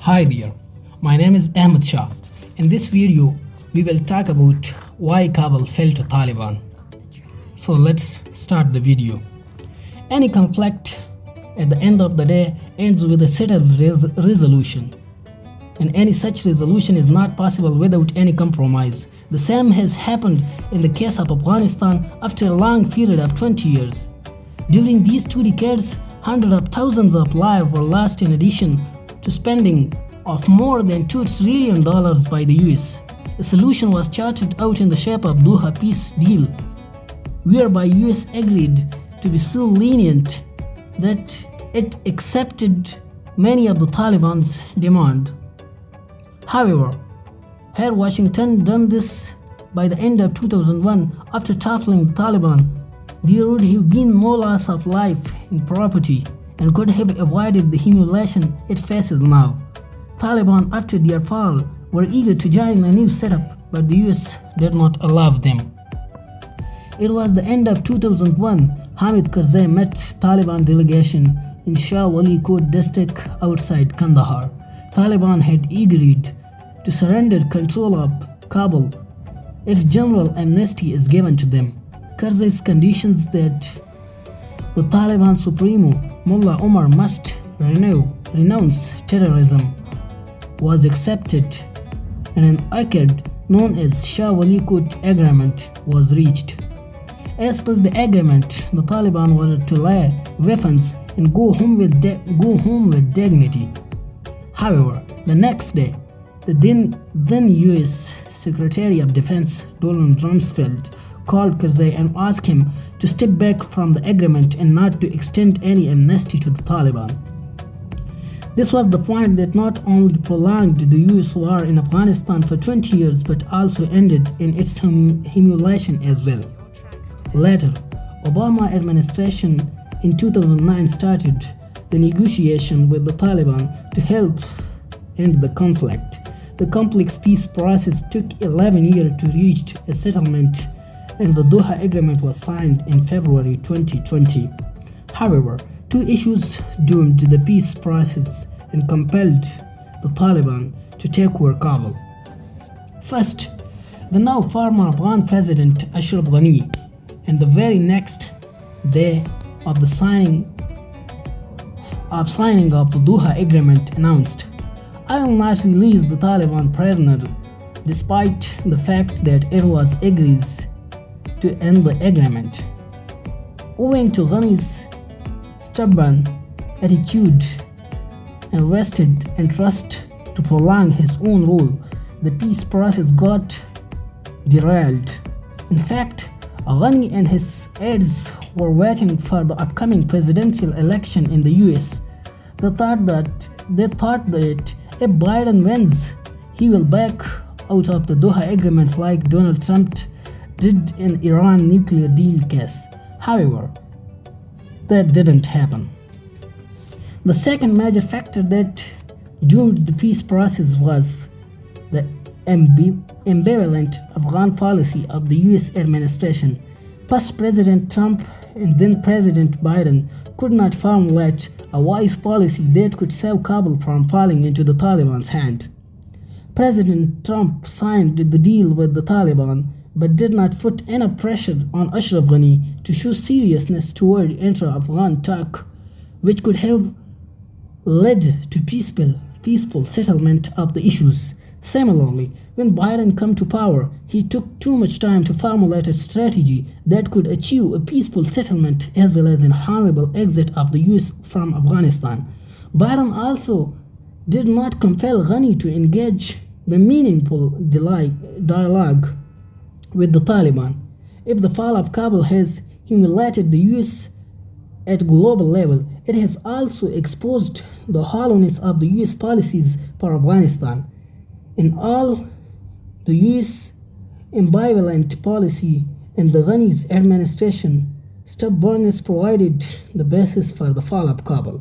Hi there, my name is Ahmed Shah. In this video, we will talk about why Kabul fell to Taliban. So let's start the video. Any conflict at the end of the day ends with a settled resolution. And any such resolution is not possible without any compromise. The same has happened in the case of Afghanistan after a long period of 20 years. During these 2 decades, hundreds of thousands of lives were lost in addition to spending of more than $2 trillion by the US. A solution was charted out in the shape of Doha peace deal, whereby US agreed to be so lenient that it accepted many of the Taliban's demands. However, had Washington done this by the end of 2001 after toppling the Taliban, there would have been no loss of life and property and could have avoided the humiliation it faces now. Taliban, after their fall, were eager to join a new setup, but the US did not allow them. It was the end of 2001. Hamid Karzai met Taliban delegation in Shah Wali Kot district outside Kandahar. Taliban had agreed to surrender control of Kabul if general amnesty is given to them. Karzai's conditions that the Taliban Supremo Mullah Omar must renounce terrorism was accepted, and an accord known as Shah Wali Kot Agreement was reached. As per the agreement, the Taliban were to lay weapons and go home with dignity. However, the next day, the then US Secretary of Defense Donald Rumsfeld called Karzai and asked him to step back from the agreement and not to extend any amnesty to the Taliban. This was the point that not only prolonged the US war in Afghanistan for 20 years but also ended in its humiliation as well. Later, Obama administration in 2009 started the negotiation with the Taliban to help end the conflict. The complex peace process took 11 years to reach a settlement, and the Doha Agreement was signed in February 2020. However, 2 issues doomed the peace process and compelled the Taliban to take over Kabul. First, the now former Afghan President Ashraf Ghani, and the very next day of the signing of the Doha Agreement announced, "I will not release the Taliban prisoner despite the fact that it was agreed to end the agreement." Owing to Ghani's stubborn attitude and vested interest to prolong his own rule, the peace process got derailed. In fact, Ghani and his aides were waiting for the upcoming presidential election in the US. They thought that if Biden wins, he will back out of the Doha Agreement like Donald Trump did in Iran nuclear deal case. However, that didn't happen. The second major factor that doomed the peace process was the ambivalent Afghan policy of the US administration. Past President Trump and then President Biden could not formulate a wise policy that could save Kabul from falling into the Taliban's hand. President Trump signed the deal with the Taliban but did not put any pressure on Ashraf Ghani to show seriousness toward intra-Afghan talk, which could have led to peaceful settlement of the issues. Similarly, when Biden came to power, he took too much time to formulate a strategy that could achieve a peaceful settlement as well as an honorable exit of the US from Afghanistan. Biden also did not compel Ghani to engage the meaningful dialogue with the Taliban. If the fall of Kabul has humiliated the US at global level, it has also exposed the hollowness of the US policies for Afghanistan. In all, the US ambivalent policy and the Ghani's administration stubbornness provided the basis for the fall of Kabul.